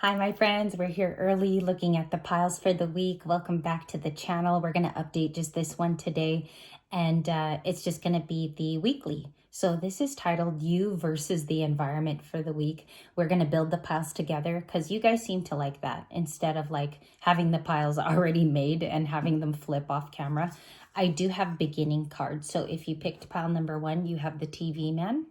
Hi, my friends. We're here early looking at the piles for the week. Welcome back to the channel. We're going to update just this one today, and it's just going to be the weekly. So this is titled You versus the Environment for the week. We're going to build the piles together because you guys seem to like that instead of like having the piles already made and having them flip off camera. I do have beginning cards. So if you picked pile number 1, you have the TV man.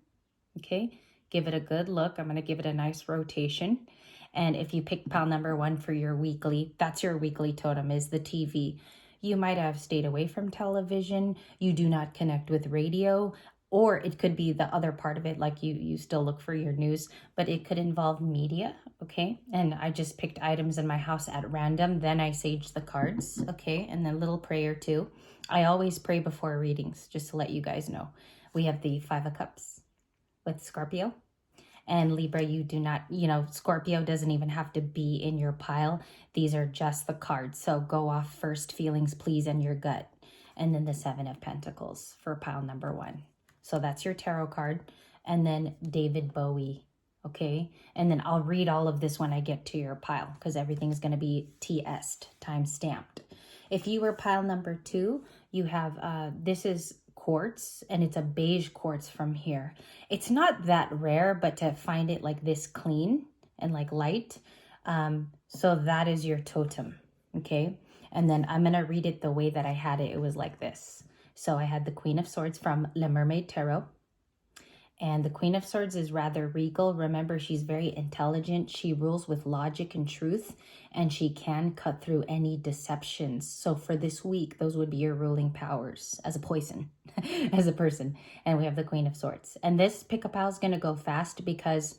Okay, give it a good look. I'm going to give it a nice rotation. And if you pick pile number 1 for your weekly, that's your weekly totem, is the TV. You might have stayed away from television. You do not connect with radio, or it could be the other part of it, like you still look for your news, but it could involve media, okay? And I just picked items in my house at random, then I sage the cards, okay? And then a little prayer too. I always pray before readings, just to let you guys know. We have the 5 of Cups with Scorpio. And Libra, you do not, Scorpio doesn't even have to be in your pile. These are just the cards. So go off first feelings, please, and your gut. And then the 7 of Pentacles for pile number 1. So that's your tarot card. And then David Bowie, okay? And then I'll read all of this when I get to your pile because everything's going to be TS'd, time stamped. If you were pile number 2, you have, this is quartz, and it's a beige quartz from here. It's not that rare, but to find it like this clean and like light, so that is your totem, okay? And then I'm gonna read it the way that I had it. It was like this. So I had the Queen of Swords from Le Mermaid Tarot. And the Queen of Swords is rather regal. Remember, she's very intelligent. She rules with logic and truth, and she can cut through any deceptions. So for this week, those would be your ruling powers as a poison, as a person. And we have the Queen of Swords. And this pick-up pile is going to go fast because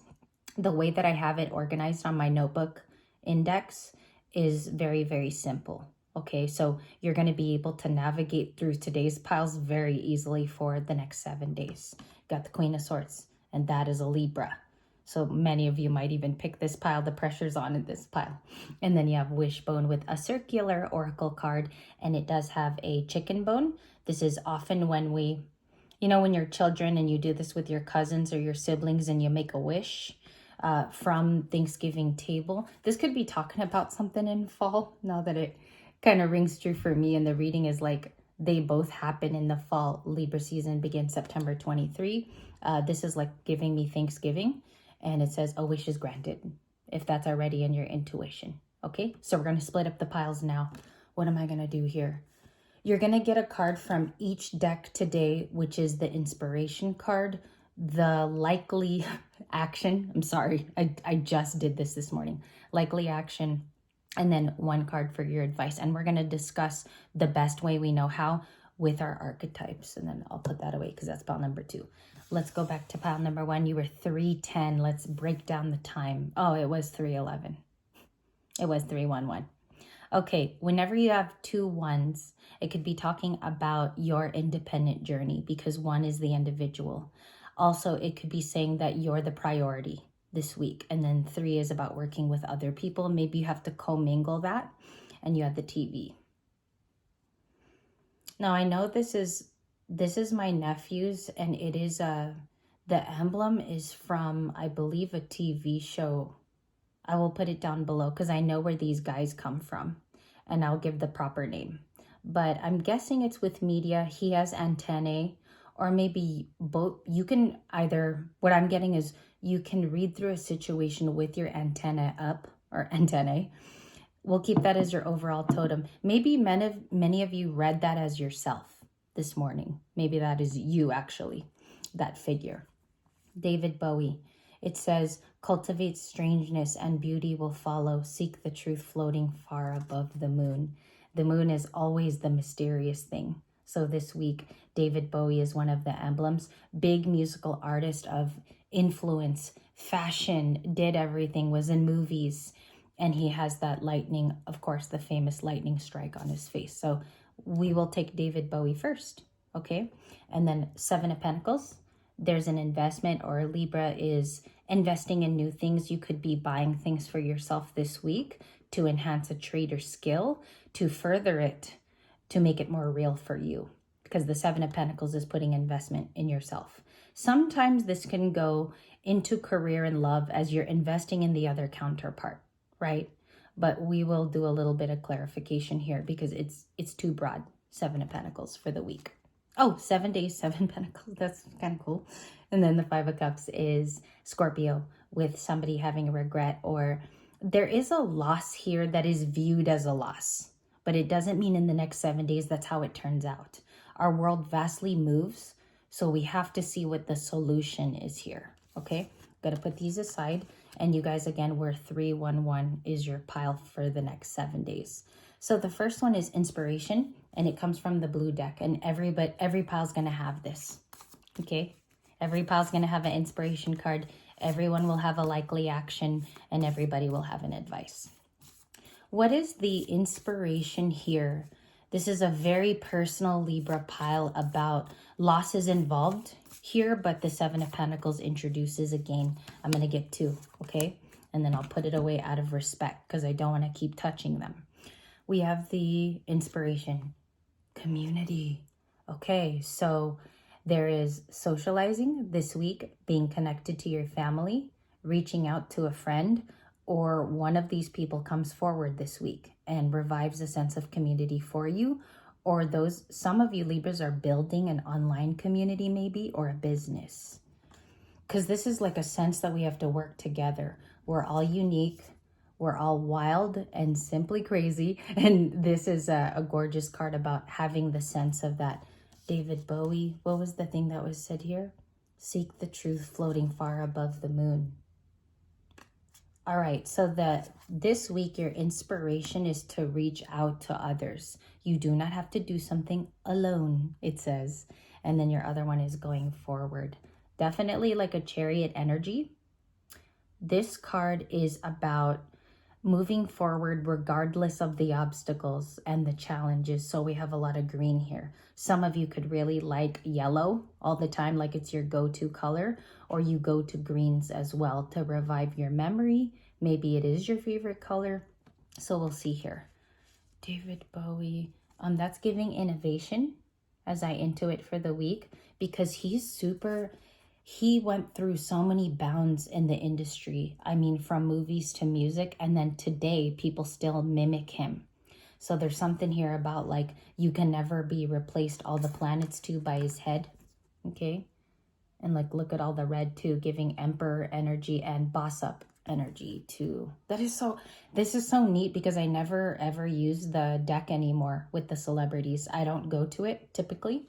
the way that I have it organized on my notebook index is very, very simple. Okay, so you're going to be able to navigate through today's piles very easily for the next 7 days. Got the Queen of Swords, and that is a Libra. So many of you might even pick this pile. The pressure's on in this pile. And then you have Wishbone with a circular oracle card, and it does have a chicken bone. This is often when we, when you're children and you do this with your cousins or your siblings and you make a wish from Thanksgiving table. This could be talking about something in fall, now that it kind of rings true for me, and the reading is like they both happen in the fall. Libra season begins September 23. This is like giving me Thanksgiving, and it says a wish is granted, if that's already in your intuition. Okay, so we're going to split up the piles now. What am I going to do here? You're going to get a card from each deck today, which is the inspiration card, the likely action. I'm sorry, I just did this morning. Likely action, and then 1 card for your advice. And we're going to discuss the best way we know how with our archetypes. And then I'll put that away because that's pile number 2. Let's go back to pile number 1. You were 310. Let's break down the time. Oh, it was 311. It was 311. Okay, whenever you have 2 1s, it could be talking about your independent journey because 1 is the individual. Also, it could be saying that you're the priority this week. And then 3 is about working with other people. Maybe you have to commingle that. And you have the TV. Now, I know this is my nephew's, and it is the emblem is from, I believe, a TV show. I will put it down below because I know where these guys come from, and I'll give the proper name. But I'm guessing it's with media. He has antennae, or maybe both. You can either, what I'm getting is you can read through a situation with your antenna up, or antennae. We'll keep that as your overall totem. Maybe many of you read that as yourself this morning. Maybe that is you, actually, that figure. David Bowie. It says, cultivate strangeness and beauty will follow. Seek the truth floating far above the moon. The moon is always the mysterious thing. So this week, David Bowie is one of the emblems. Big musical artist of influence, fashion, did everything, was in movies. And he has that lightning, of course, the famous lightning strike on his face. So we will take David Bowie first, okay? And then 7 of Pentacles. There's an investment, or Libra is investing in new things. You could be buying things for yourself this week to enhance a trait or skill, to further it, to make it more real for you. Because the 7 of Pentacles is putting investment in yourself. Sometimes this can go into career and love as you're investing in the other counterpart. right? But we will do a little bit of clarification here because it's too broad. 7 of Pentacles for the week. Oh, 7 days, 7 Pentacles. That's kind of cool. And then the 5 of Cups is Scorpio, with somebody having a regret, or there is a loss here that is viewed as a loss, but it doesn't mean in the next 7 days that's how it turns out. Our world vastly moves, so we have to see what the solution is here, okay? Got to put these aside. And you guys, again, we're 311 is your pile for the next 7 days. So the first one is inspiration, and it comes from the blue deck. And every pile's going to have this, okay? Every pile's going to have an inspiration card. Everyone will have a likely action, and everybody will have an advice. What is the inspiration here? This is a very personal Libra pile about losses involved here, but the 7 of Pentacles introduces again. I'm going to get 2, okay? And then I'll put it away out of respect because I don't want to keep touching them. We have the inspiration, community. Okay, so there is socializing this week, being connected to your family, reaching out to a friend, or one of these people comes forward this week and revives a sense of community for you. Or some of you Libras are building an online community maybe, or a business. Because this is like a sense that we have to work together. We're all unique. We're all wild and simply crazy. And this is a gorgeous card about having the sense of that. David Bowie, what was the thing that was said here? Seek the truth floating far above the moon. All right, so this week your inspiration is to reach out to others. You do not have to do something alone, it says. And then your other one is going forward. Definitely like a chariot energy. This card is about moving forward regardless of the obstacles and the challenges. So we have a lot of green here. Some of you could really like yellow all the time, like it's your go-to color, or you go to greens as well to revive your memory. Maybe it is your favorite color. So we'll see here. David Bowie, that's giving innovation as I intuit for the week, because he went through so many bounds in the industry. I mean, from movies to music, and then today people still mimic him. So there's something here about like, you can never be replaced, all the planets too, by his head, okay? And like, look at all the red too, giving emperor energy and boss up energy too. This is so neat because I never ever use the deck anymore with the celebrities. I don't go to it typically.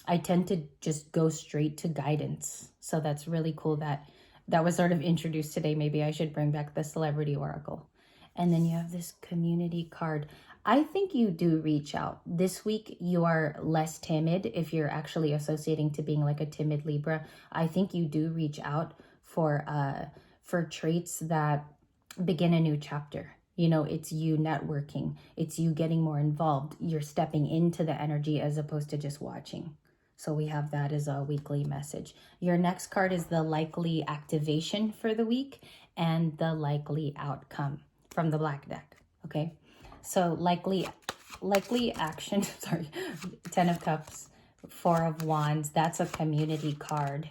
I tend to just go straight to guidance. So that's really cool that was sort of introduced today. Maybe I should bring back the celebrity oracle. And then you have this community card. I think you do reach out. This week you are less timid if you're actually associating to being like a timid Libra. I think you do reach out for traits that begin a new chapter. You know, it's you networking. It's you getting more involved. You're stepping into the energy as opposed to just watching. So we have that as a weekly message. Your next card is the likely activation for the week and the likely outcome from the black deck, okay? So likely action, sorry, 10 of Cups, 4 of Wands, that's a community card.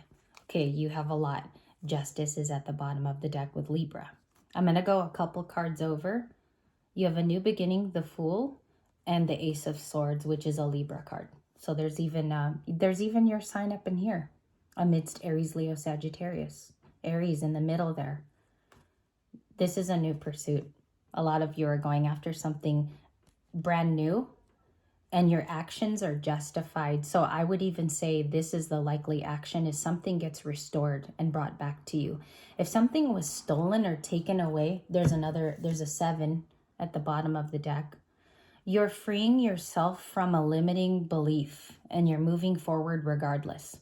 Okay, you have a lot. Justice is at the bottom of the deck with Libra. I'm going to go a couple cards over. You have a new beginning, the Fool, and the Ace of Swords, which is a Libra card. So there's even your sign up in here amidst Aries, Leo, Sagittarius. Aries in the middle there. This is a new pursuit. A lot of you are going after something brand new and your actions are justified. So I would even say this is the likely action is something gets restored and brought back to you. If something was stolen or taken away, there's a 7 at the bottom of the deck. You're freeing yourself from a limiting belief and you're moving forward regardless.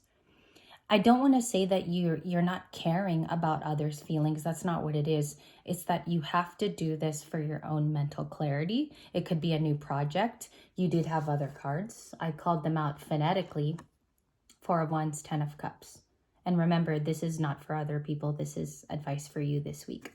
I don't want to say that you're not caring about others' feelings. That's not what it is. It's that you have to do this for your own mental clarity. It could be a new project. You did have other cards. I called them out phonetically. 4 of Wands, 10 of Cups. And remember, this is not for other people. This is advice for you this week.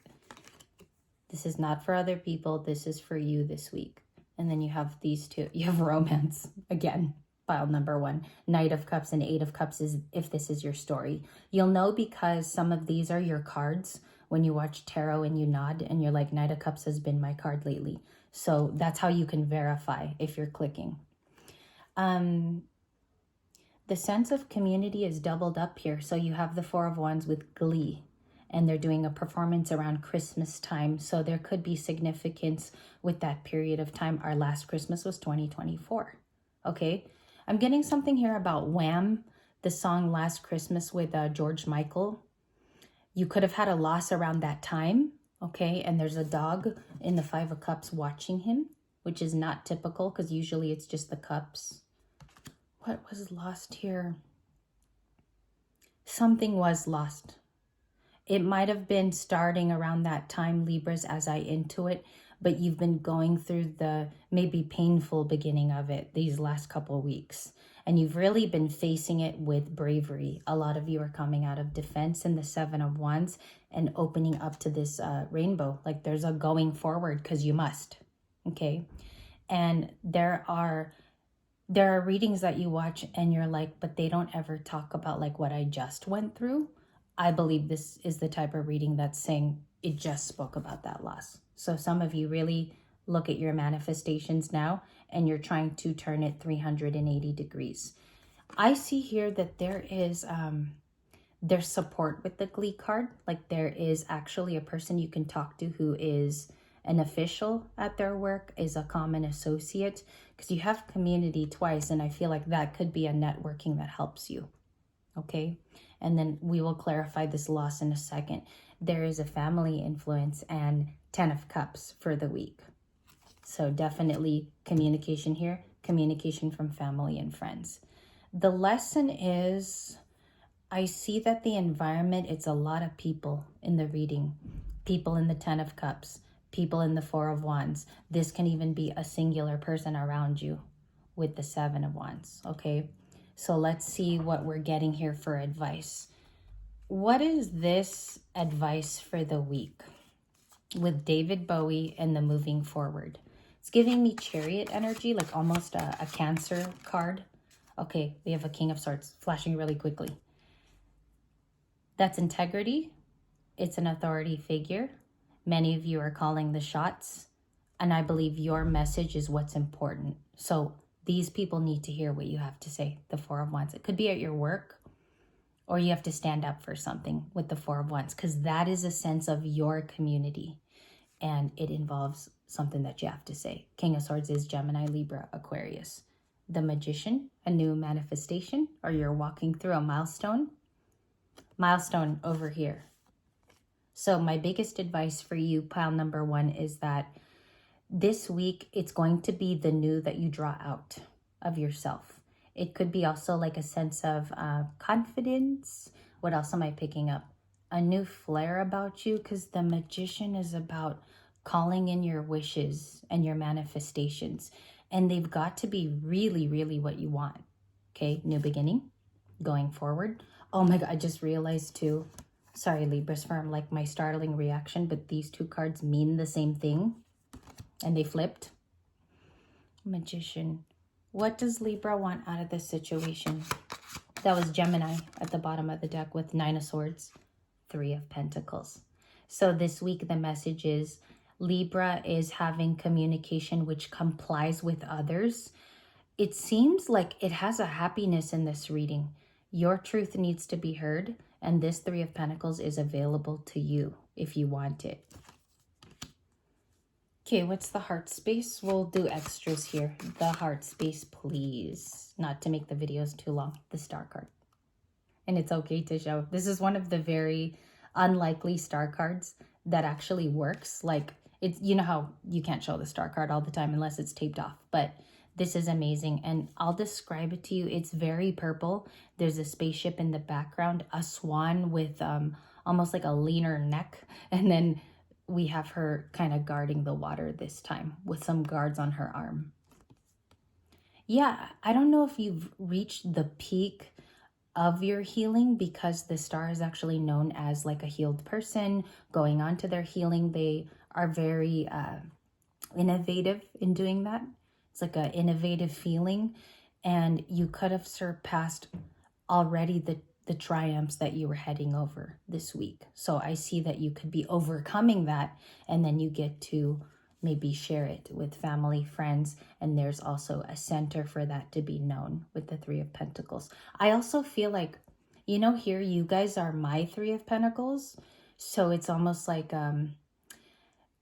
This is not for other people. This is for you this week. And then you have these two. You have romance again. Pile number 1, Knight of Cups and 8 of Cups is if this is your story. You'll know because some of these are your cards when you watch tarot and you nod and you're like, Knight of Cups has been my card lately. So that's how you can verify if you're clicking. The sense of community is doubled up here. So you have the Four of Wands with glee, and they're doing a performance around Christmas time. So there could be significance with that period of time. Our last Christmas was 2024. Okay. I'm getting something here about Wham, the song Last Christmas with George Michael. You could have had a loss around that time. Okay. And there's a dog in the Five of Cups watching him, which is not typical because usually it's just the cups. What was lost here? Something was lost. It might have been starting around that time, Libras, as I intuit, but you've been going through the maybe painful beginning of it these last couple of weeks. And you've really been facing it with bravery. A lot of you are coming out of defense in the Seven of Wands and opening up to this rainbow. Like there's a going forward because you must. Okay. And there are readings that you watch and you're like, but they don't ever talk about like what I just went through. I believe this is the type of reading that's saying it just spoke about that loss. So some of you really look at your manifestations now and you're trying to turn it 380 degrees. I see here that there is there's support with the Glee card. Like there is actually a person you can talk to who is an official at their work, is a common associate, because you have community twice, and I feel like that could be a networking that helps you. Okay, and then we will clarify this loss in a second. There is a family influence and 10 of Cups for the week. So definitely communication here, communication from family and friends. The lesson is, I see that the environment, it's a lot of people in the reading. People in the 10 of Cups, people in the Four of Wands. This can even be a singular person around you with the Seven of Wands, okay? So let's see what we're getting here for advice. What is this advice for the week with David Bowie and the moving forward? It's giving me Chariot energy, like almost a Cancer card. Okay, we have a King of Swords flashing really quickly. That's integrity. It's an authority figure. Many of you are calling the shots, and I believe your message is what's important. So these people need to hear what you have to say, the Four of Wands. It could be at your work, or you have to stand up for something with the Four of Wands, because that is a sense of your community, and it involves something that you have to say. King of Swords is Gemini, Libra, Aquarius. The Magician, a new manifestation, or you're walking through a milestone. Milestone over here. So my biggest advice for you, pile number one, is that this week, it's going to be the new that you draw out of yourself. It could be also like a sense of confidence. What else am I picking up? A new flair about you, because the Magician is about calling in your wishes and your manifestations. And they've got to be really, really what you want. Okay, new beginning, going forward. Oh my God, I just realized too. Sorry, Libras, for like my startling reaction, but these two cards mean the same thing. And they flipped. Magician. What does Libra want out of this situation? That was Gemini at the bottom of the deck with 9 of Swords, 3 of Pentacles. So this week the message is Libra is having communication which complies with others. It seems like it has a happiness in this reading. Your truth needs to be heard, and this 3 of Pentacles is available to you if you want it. Okay, what's the heart space? We'll do extras here. The heart space, please. Not to make the videos too long. The star card. And it's okay to show. This is one of the very unlikely star cards that actually works. Like, it's, you know how you can't show the star card all the time unless it's taped off. But this is amazing. And I'll describe it to you. It's very purple. There's a spaceship in the background. A swan with almost like a leaner neck. And then we have her kind of guarding the water this time with some guards on her arm. Yeah, I don't know if you've reached the peak of your healing, because the star is actually known as like a healed person going on to their healing. They are very innovative in doing that. It's like an innovative feeling, and you could have surpassed already the triumphs that you were heading over this week. So I see that you could be overcoming that, and then you get to maybe share it with family, friends, and there's also a center for that to be known with the Three of Pentacles. I also feel like, you know, here you guys are my Three of Pentacles, so it's almost like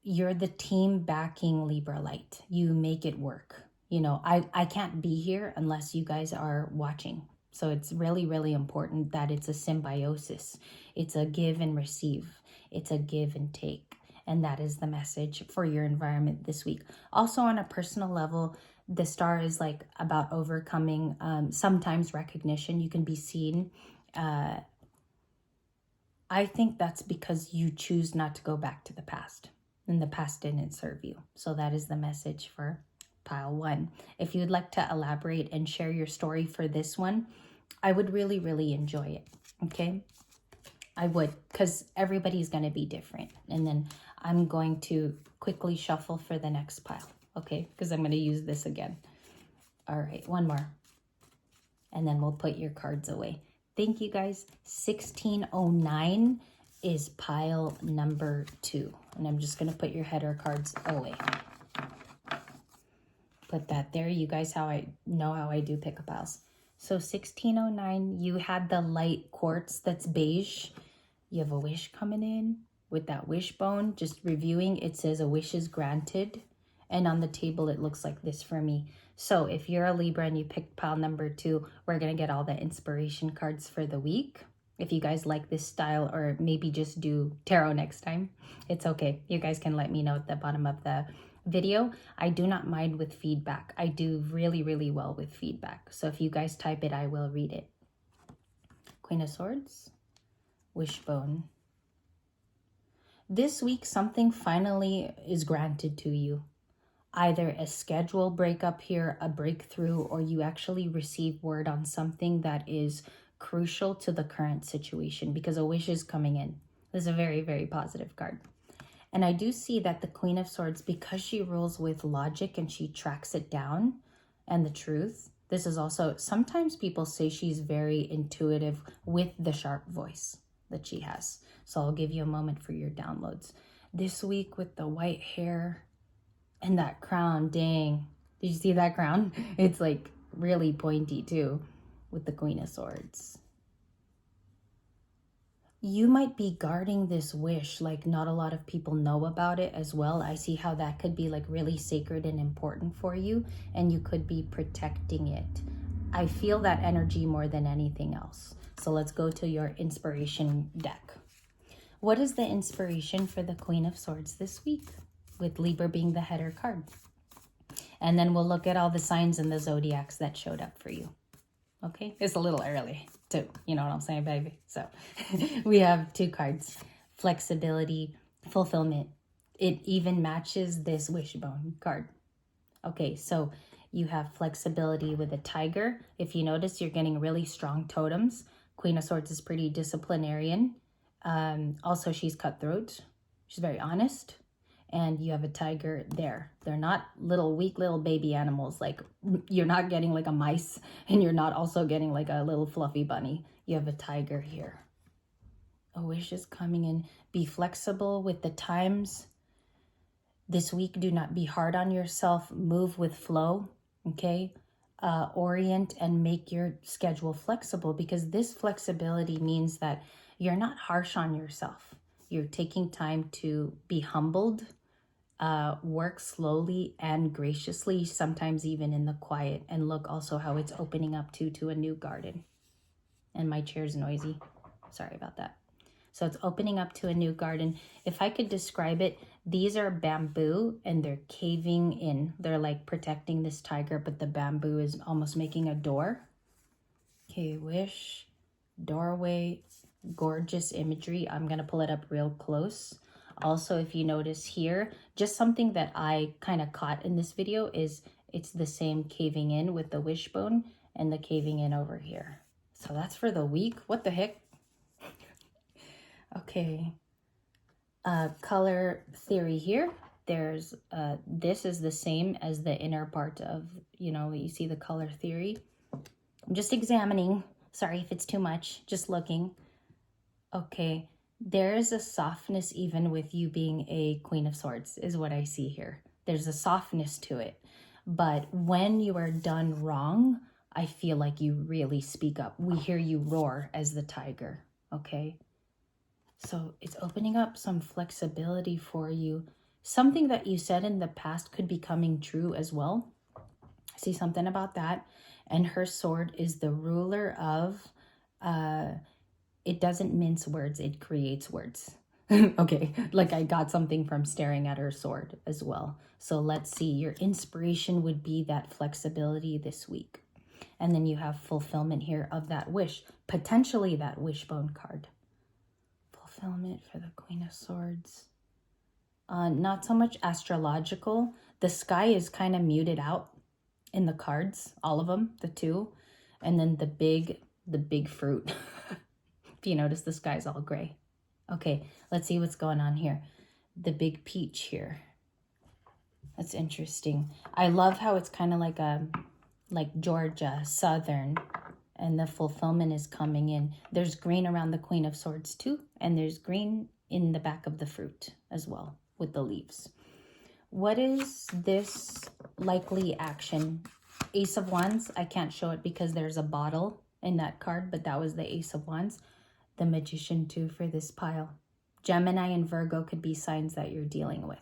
you're the team backing Libra light. You make it work. You know, I can't be here unless you guys are watching. So it's really, really important that it's a symbiosis. It's a give and receive. It's a give and take. And that is the message for your environment this week. Also on a personal level, the star is like about overcoming sometimes recognition. You can be seen. I think that's because you choose not to go back to the past. And the past didn't serve you. So that is the message for pile 1. If you'd like to elaborate and share your story for this one, I would really, really enjoy it. Okay? I would, because everybody's going to be different. And then I'm going to quickly shuffle for the next pile. Okay? Because I'm going to use this again. All right, one more. And then we'll put your cards away. Thank you, guys. 1609 is pile number 2. And I'm just going to put your header cards away. Put that there. You guys know how I do pick up piles. So 1609, you had the light quartz that's beige. You have a wish coming in with that wishbone. Just reviewing, it says a wish is granted. And on the table, it looks like this for me. So if you're a Libra and you picked pile number 2, we're going to get all the inspiration cards for the week. If you guys like this style, or maybe just do tarot next time, it's okay. You guys can let me know at the bottom of the video. I do not mind with feedback. I do really, really well with feedback. So if you guys type it, I will read it. Queen of Swords, wishbone. This week, something finally is granted to you. Either a schedule breakup here, a breakthrough, or you actually receive word on something that is crucial to the current situation, because a wish is coming in. This is a very, very positive card. And I do see that the Queen of Swords, because she rules with logic and she tracks it down and the truth, this is also, sometimes people say she's very intuitive with the sharp voice that she has. So I'll give you a moment for your downloads. This week with the white hair and that crown, dang. Did you see that crown? It's like really pointy too with the Queen of Swords. You might be guarding this wish, like not a lot of people know about it as well. I see how that could be like really sacred and important for you, and you could be protecting it. I feel that energy more than anything else. So let's go to your inspiration deck. What is the inspiration for the Queen of Swords this week, with Libra being the header card? And then we'll look at all the signs and the zodiacs that showed up for you. Okay, it's a little early too, you know what I'm saying, baby? So we have 2 cards, flexibility, fulfillment. It even matches this wishbone card. Okay, so you have flexibility with a tiger. If you notice, you're getting really strong totems. Queen of Swords is pretty disciplinarian. Also, she's cutthroat. She's very honest. And you have a tiger there. They're not little weak little baby animals. Like, you're not getting like a mice, and you're not also getting like a little fluffy bunny. You have a tiger here. A wish is coming in. Be flexible with the times. This week, do not be hard on yourself. Move with flow, okay? Orient and make your schedule flexible, because this flexibility means that you're not harsh on yourself. You're taking time to be humbled, work slowly and graciously, sometimes even in the quiet. And look also how it's opening up to a new garden. And my chair's noisy. Sorry about that. So it's opening up to a new garden. If I could describe it, these are bamboo and they're caving in. They're like protecting this tiger, but the bamboo is almost making a door. Okay, wish, doorway, gorgeous imagery. I'm going to pull it up real close. Also, if you notice here, just something that I kind of caught in this video is it's the same caving in with the wishbone and the caving in over here. So that's for the week. What the heck? Okay. Color theory here. There's, this is the same as the inner part of, you know, you see the color theory. I'm just examining Sorry if it's too much, just looking. Okay, there is a softness even with you being a Queen of Swords is what I see here. There's a softness to it. But when you are done wrong, I feel like you really speak up. We hear you roar as the tiger, okay? So it's opening up some flexibility for you. Something that you said in the past could be coming true as well. I see something about that. And her sword is the ruler of, it doesn't mince words, it creates words. Okay, like I got something from staring at her sword as well. So let's see, your inspiration would be that flexibility this week. And then you have fulfillment here of that wish, potentially that wishbone card. Fulfillment for the Queen of Swords. Not so much astrological. The sky is kind of muted out in the cards, all of them, the two. And then the big fruit. If you notice, the sky's all gray. Okay, let's see what's going on here. The big peach here. That's interesting. I love how it's kind of like Georgia, Southern, and the fulfillment is coming in. There's green around the Queen of Swords too, and there's green in the back of the fruit as well with the leaves. What is this likely action? Ace of Wands, I can't show it because there's a bottle in that card, but that was the Ace of Wands. The Magician too for this pile. Gemini and Virgo could be signs that you're dealing with.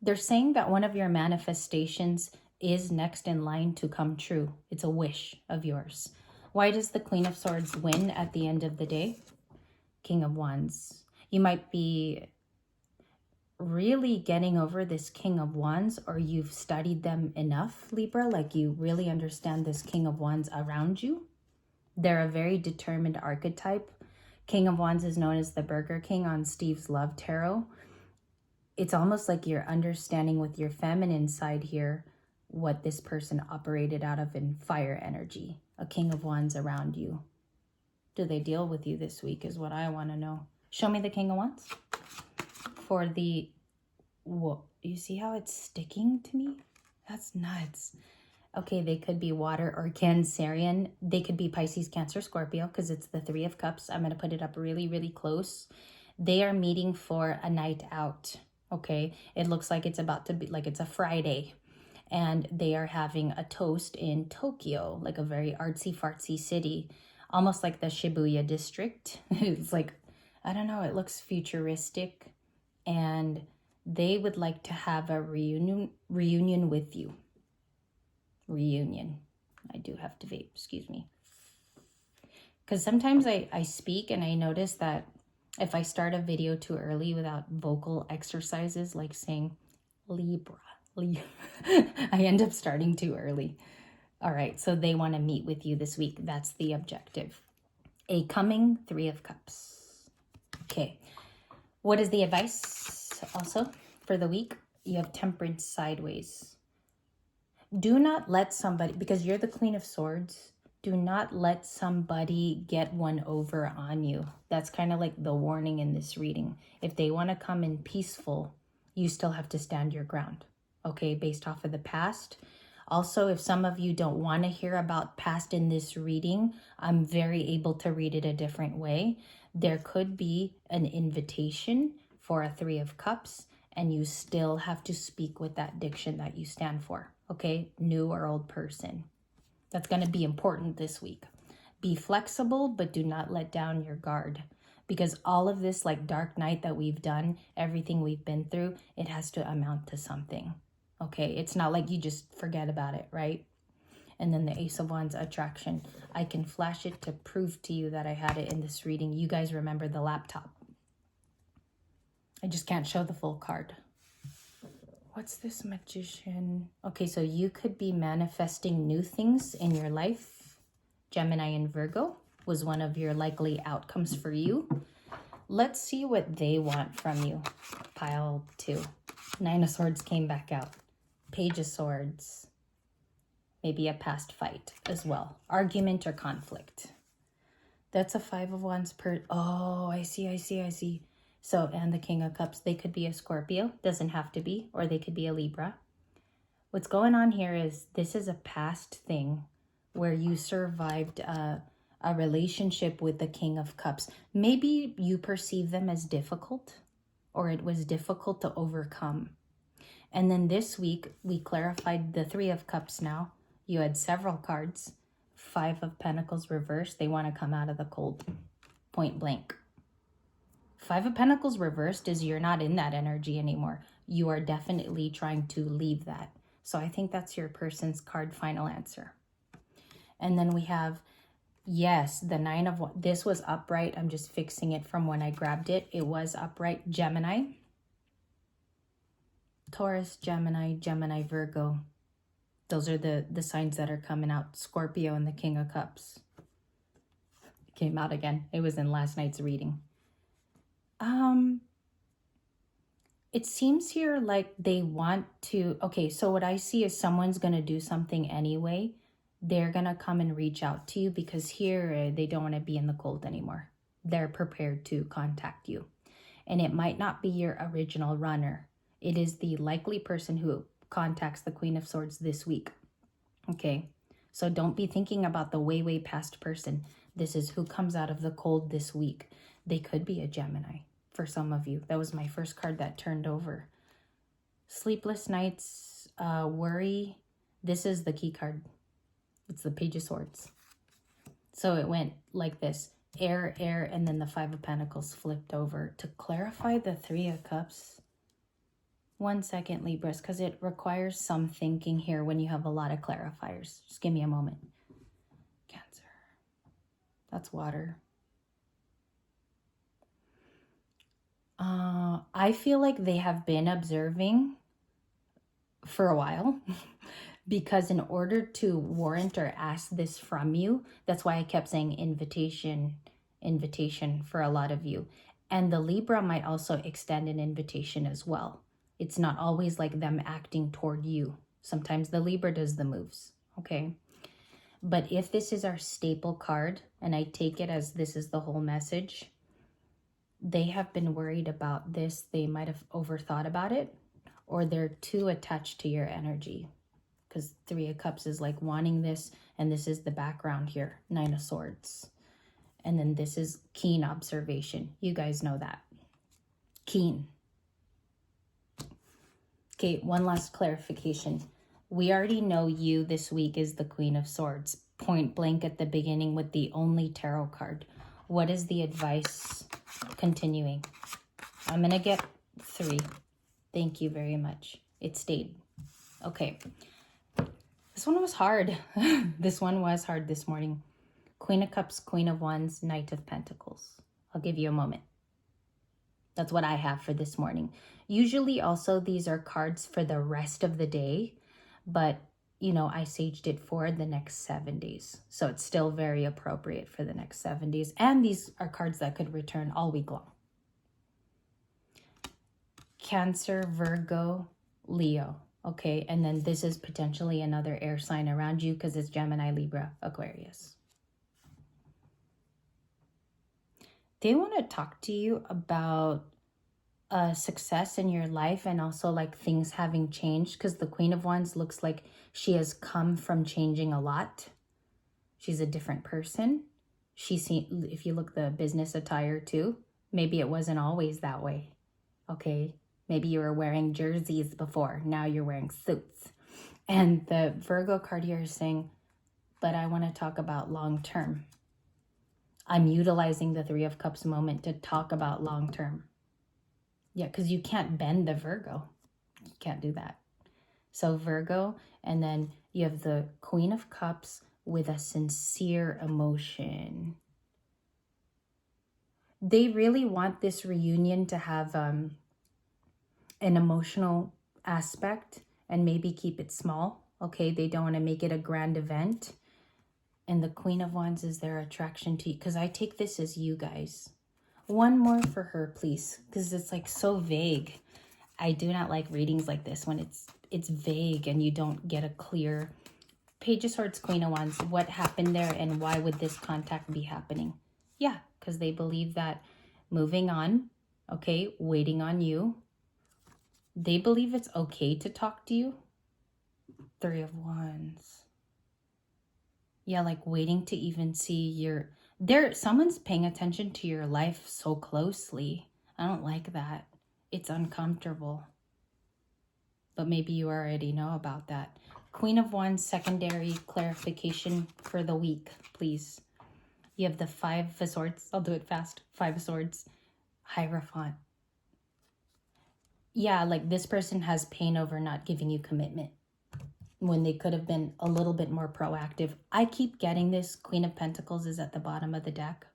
They're saying that one of your manifestations is next in line to come true. It's a wish of yours. Why does the Queen of Swords win at the end of the day? King of Wands. You might be really getting over this King of Wands, or you've studied them enough, Libra, like you really understand this King of Wands around you. They're a very determined archetype. King of Wands is known as the Burger King on Steve's Love Tarot. It's almost like you're understanding with your feminine side here what this person operated out of in fire energy. A King of Wands around you. Do they deal with you this week is what I want to know. Show me the King of Wands. For the, whoa, you see how it's sticking to me? That's nuts. Okay, they could be water or Cancerian. They could be Pisces, Cancer, Scorpio, because it's the Three of Cups. I'm going to put it up really, really close. They are meeting for a night out, okay? It looks like it's about to be, like it's a Friday. And they are having a toast in Tokyo, like a very artsy-fartsy city, almost like the Shibuya district. It's like, I don't know, it looks futuristic. And they would like to have a reunion with you. Reunion. I do have to vape, excuse me. Because sometimes I speak and I notice that if I start a video too early without vocal exercises, like saying Libra, I end up starting too early. All right, so they want to meet with you this week. That's the objective. A coming Three of Cups. Okay, what is the advice also for the week? You have Temperance sideways. Do not let somebody, because you're the Queen of Swords, do not let somebody get one over on you. That's kind of like the warning in this reading. If they want to come in peaceful, you still have to stand your ground, okay, based off of the past. Also, if some of you don't want to hear about past in this reading, I'm very able to read it a different way. There could be an invitation for a Three of Cups, and you still have to speak with that diction that you stand for. Okay, new or old person. That's going to be important this week. Be flexible, but do not let down your guard. Because all of this, like dark night that we've done, everything we've been through, it has to amount to something. Okay, it's not like you just forget about it, right? And then the Ace of Wands, attraction. I can flash it to prove to you that I had it in this reading. You guys remember the laptop. I just can't show the full card. What's this Magician? Okay, so you could be manifesting new things in your life. Gemini and Virgo was one of your likely outcomes for you. Let's see what they want from you. Pile 2. Nine of Swords came back out. Page of Swords. Maybe a past fight as well. Argument or conflict. That's a Five of Wands per... Oh, I see. So, and the King of Cups, they could be a Scorpio, doesn't have to be, or they could be a Libra. What's going on here is this is a past thing where you survived a relationship with the King of Cups. Maybe you perceive them as difficult, or it was difficult to overcome. And then this week, we clarified the Three of Cups now. You had several cards. Five of Pentacles reversed. They want to come out of the cold, point blank. Five of Pentacles reversed is you're not in that energy anymore. You are definitely trying to leave that. So I think that's your person's card final answer. And then we have, yes, the Nine of Wands. This was upright. I'm just fixing it from when I grabbed it. It was upright. Gemini. Taurus, Gemini, Gemini, Virgo. Those are the signs that are coming out. Scorpio and the King of Cups. It came out again. It was in last night's reading. It seems here like they want to, okay, so what I see is someone's going to do something anyway. They're going to come and reach out to you because here they don't want to be in the cold anymore. They're prepared to contact you. And it might not be your original runner. It is the likely person who contacts the Queen of Swords this week. Okay, so don't be thinking about the way, way past person. This is who comes out of the cold this week. They could be a Gemini for some of you. That was my first card that turned over. Sleepless nights, worry. This is the key card. It's the Page of Swords. So it went like this. Air, air, and then the Five of Pentacles flipped over. To clarify the Three of Cups, 1 second, Libras, because it requires some thinking here when you have a lot of clarifiers. Just give me a moment. Cancer. That's water. I feel like they have been observing for a while because in order to warrant or ask this from you, that's why I kept saying invitation for a lot of you. And the Libra might also extend an invitation as well. It's not always like them acting toward you. Sometimes the Libra does the moves, okay? But if this is our staple card, and I take it as this is the whole message, they have been worried about this. They might have overthought about it, or they're too attached to your energy. Because Three of Cups is like wanting this, and this is the background here, Nine of Swords. And then this is keen observation. You guys know that. Keen. Okay, one last clarification. We already know you this week is the Queen of Swords. Point blank at the beginning with the only tarot card. What is the advice? Continuing. I'm going to get 3. Thank you very much. It stayed. Okay. This one was hard. This one was hard this morning. Queen of Cups, Queen of Wands, Knight of Pentacles. I'll give you a moment. That's what I have for this morning. Usually also these are cards for the rest of the day, but you know, I saged it for the next 7 days. So it's still very appropriate for the next 7 days. And these are cards that could return all week long. Cancer, Virgo, Leo. Okay, and then this is potentially another air sign around you because it's Gemini, Libra, Aquarius. They want to talk to you about success in your life and also like things having changed, because the Queen of Wands looks like she has come from changing a lot. She's a different person. If you look the business attire too, maybe it wasn't always that way. Okay, maybe you were wearing jerseys before, now you're wearing suits. And the Virgo card here is saying, but I want to talk about long term. I'm utilizing the Three of Cups moment to talk about long term. Yeah, because you can't bend the Virgo. You can't do that. So Virgo, and then you have the Queen of Cups with a sincere emotion. They really want this reunion to have an emotional aspect and maybe keep it small. Okay, they don't want to make it a grand event. And the Queen of Wands is their attraction to you, because I take this as you guys. One more for her, please, because it's like so vague. I do not like readings like this when it's vague and you don't get a clear. Page of Swords, Queen of Wands. What happened there and why would this contact be happening? Yeah, because they believe that moving on, okay, waiting on you. They believe it's okay to talk to you. Three of Wands. Yeah, like waiting to even see your there someone's paying attention to your life so closely. I don't like that. It's uncomfortable. But maybe you already know about that. Queen of Wands, secondary clarification for the week, please. You have the Five of Swords. I'll do it fast. Five of Swords. Hierophant. Yeah, like this person has pain over not giving you commitment when they could have been a little bit more proactive. I keep getting this. Queen of Pentacles is at the bottom of the deck.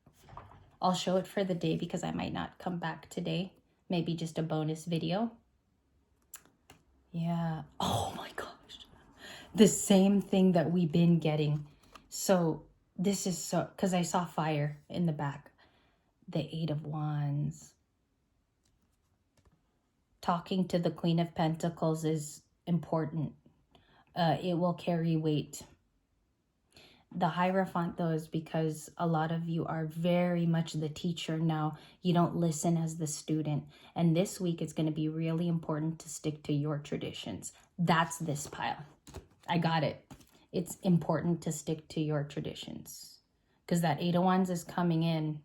I'll show it for the day because I might not come back today. Maybe just a bonus video. Yeah. Oh my gosh. The same thing that we've been getting. So this is so, because I saw fire in the back. The Eight of Wands. Talking to the Queen of Pentacles is important. It will carry weight. The Hierophant, though, is because a lot of you are very much the teacher now. You don't listen as the student. And this week, it's going to be really important to stick to your traditions. That's this pile. I got it. It's important to stick to your traditions. Because that Eight of Wands is coming in.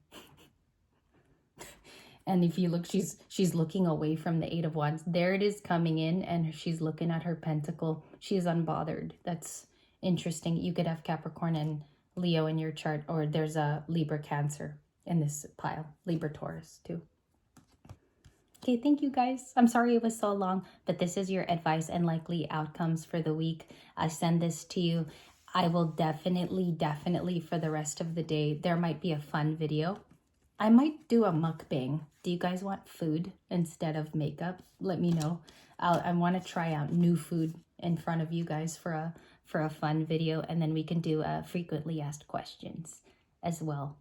And if you look, she's looking away from the Eight of Wands. There it is coming in, and she's looking at her pentacle. She's unbothered. That's interesting. You could have Capricorn and Leo in your chart, or there's a Libra Cancer in this pile. Libra Taurus too. Okay, thank you guys. I'm sorry it was so long, but this is your advice and likely outcomes for the week. I send this to you. I will definitely for the rest of the day, there might be a fun video. I might do a mukbang. Do you guys want food instead of makeup? Let me know. I want to try out new food in front of you guys for a fun video, and then we can do frequently asked questions as well.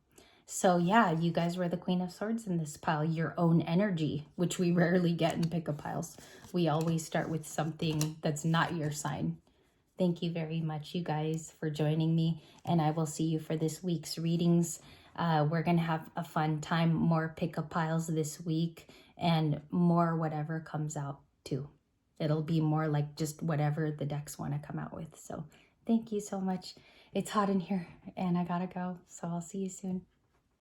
So yeah, you guys were the Queen of Swords in this pile. Your own energy, which we rarely get in pick-up piles. We always start with something that's not your sign. Thank you very much, you guys, for joining me, and I will see you for this week's readings. We're going to have a fun time, more pick-up piles this week, and more whatever comes out too. It'll be more like just whatever the decks want to come out with. So thank you so much. It's hot in here, and I gotta go, so I'll see you soon.